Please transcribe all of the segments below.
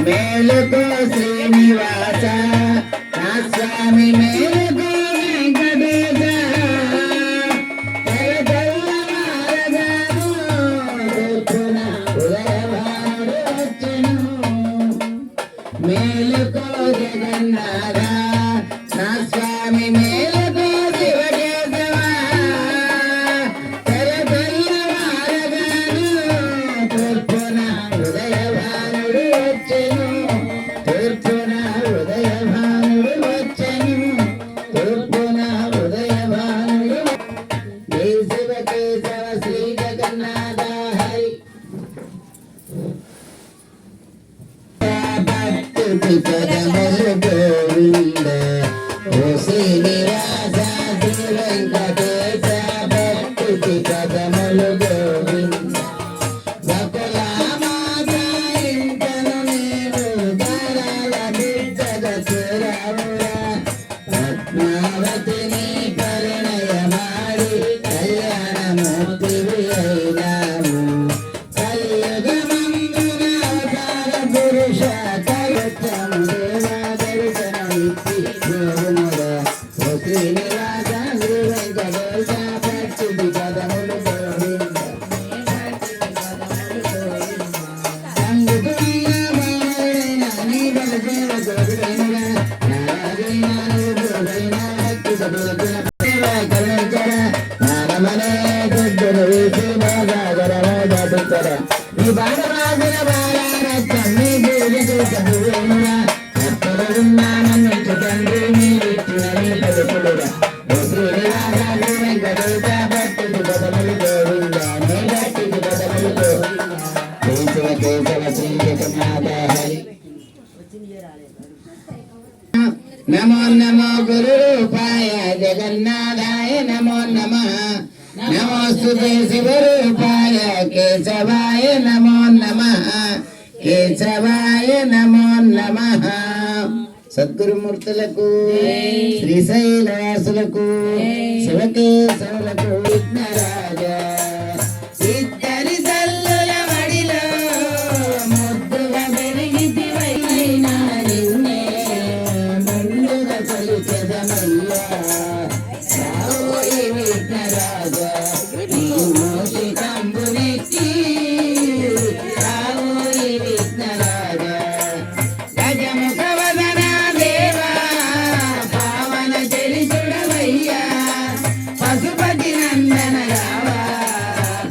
మేలుకో శ్రీనివాస నా స్వామి మేలుకో వెంకటేశ మేలుకో జగన్నాథ నా స్వామి మేలుకో శివకేశవ తెల్లవారగాను తూర్పున ఉదయభానుడు వచ్చెను తూర్పున ఉదయభానుడు వచ్చెను తూర్పున ఉదయభానుడు జై శివకేశవ శ్రీ జగన్నాథ హరి పదములు గోవింద ఓ శ్రీనివాస శ్రీ వెంకటేశ భక్తి పదములు గోవింద బకుల మాత ఇంటను నీవు గరాల బిడ్డగ సురమురా పద్మావతిని పరిణయమాడి కళ్యాణమూర్తివి అయినాము కలియుగమందున అవతార పురుష శ్రీనివాస శ్రీ వెంకటేశ భక్తి పదములు గోవింద ఈ బాలరాజుల బాలారత్నం నన్ను తండ్రి నీ విష్ణుని పలుకులుగా వెంకటేశ భక్తి పదములు గోవింద నీ భక్తి పదములు గోవింద కేశవ కేశవ శ్రీ జగన్నాథ హరి నమో నమో గురు రూపాయ జగన్నాథాయ నమో నమః నమోస్తుతే శివరూపాయ కేశవాయ నమో నమః కేశవాయ నమో నమః సద్గురుమూర్తులకు శ్రీశైలవాసులకు శివకేశవులకు విఘ్నరాజ ఇద్దరి తల్లుల మడిలో ముద్దుగా పెరిగితివైనా నిన్నే ముందుగా కొలిచెదమయ్యా రావోయి విఘ్నరాజ నీ మోషికంబునెత్తి రావోయి విఘ్నరాజ గజముఖ పశుపతి నందన రావా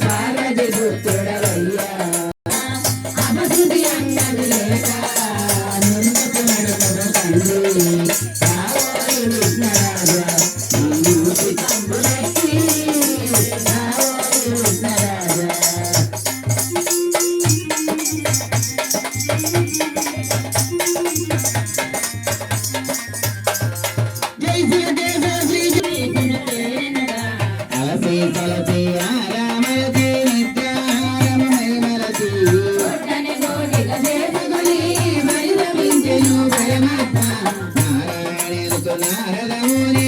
పార్వతి పుత్రుడవయ్యా అపశృతి అన్నది లేక నుండుకు నడుమును తండ్రి రావోయి విఘ్నరాజ రావోయి విఘ్నరాజ జై శివకేశ ఆరామరతి నిత్యారమరతి పరిణమించెను పరమాత్మ నారాయణులకు నారదముని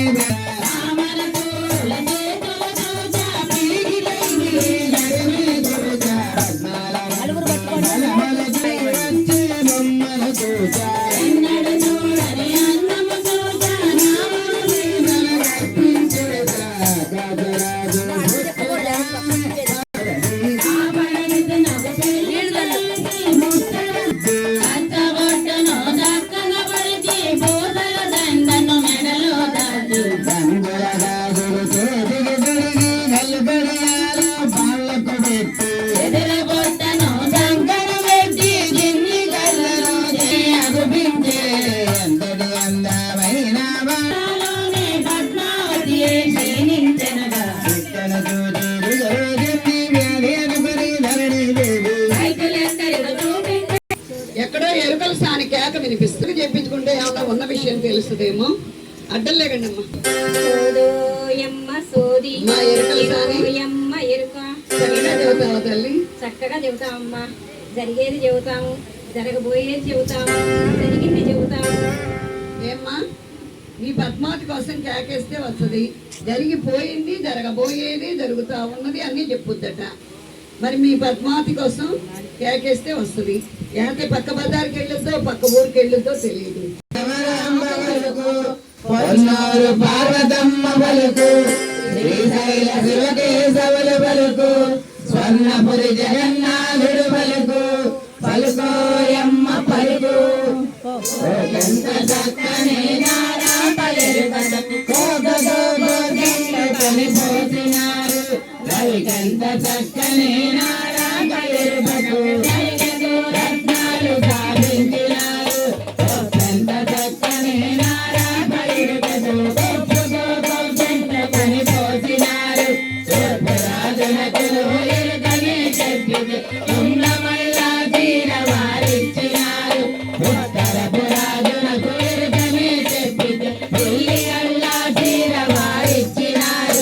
ఎక్కడో ఎరుకల స్థాని కేక వినిపిస్తుంది చెప్పించుకుంటే ఏమన్నా ఉన్న విషయం తెలుస్తుందేమో అడ్డం లేకండి తల్లి చక్కగా చెబుతామమ్మా జరిగేది చెబుతాము జరగబోయేది చెబుతాము జరిగింది చెబుతాము ఏమ్మా నీ పద్మావతి కోసం కేకేస్తే వస్తుంది జరిగిపోయింది జరగబోయేది జరుగుతా ఉన్నది అన్నీ చెప్పుద్దట మరి మీ పద్మావతి కోసం కేకేస్తే వస్తుంది. లేకపోతే పక్క బజార్కి వెళ్ళొద్దో పక్క ఊరికి వెళ్ళొద్దో తెలియదు. పొన్నూరు పార్వతమ్మ పలుకు, శ్రీశైల శివకేశవుల పలుకు, స్వర్ణపురి జగన్నాథుడు పలుకు, పలుకోయమ్మ పలుకు. ఎంత చక్కని నారా పలుకు కథకు, కోకతో గోగెండ్ల కలిపోసినారు. ఎంత చక్కని నారా పలుకు కథకు, రత్నాలు సాధించినారు. ఎంత చక్కని నారా పలుకు గోగెండ్ల కలిపోసినారు. రాజనకులు ఎరుకని చెప్పితే కుంభమల్లా తీర వారిచ్చినారు. ఉత్తరపు రాజునకు ఎరుకని చెప్పితే పెళ్లి అల్లా తీర వారిచ్చినారు.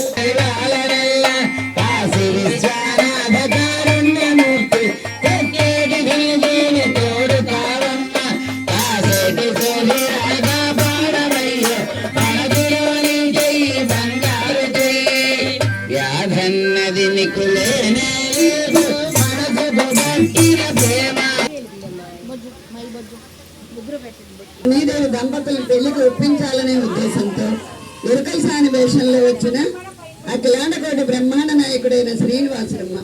కాశీ విశ్వనాథ కారుణ్యమూర్తి తెక్కేటి గిరిజీని తోడు కావమ్మ. కాసేటి శరీరాగా పాడవయ్య పడకులోని చెయ్యి బంగారు చెయ్యి. వ్యాధన్నది నికులేనే లేదు, మనసుకు గట్టిన ప్రేమ. శ్రీదేవి దంపతులను పెళ్లికి ఒప్పించాలనే ఉద్దేశంతో ఉరకల సాని వేషంలో వచ్చిన అఖిలాండకోటి బ్రహ్మాండ నాయకుడైన శ్రీనివాసరమ్మ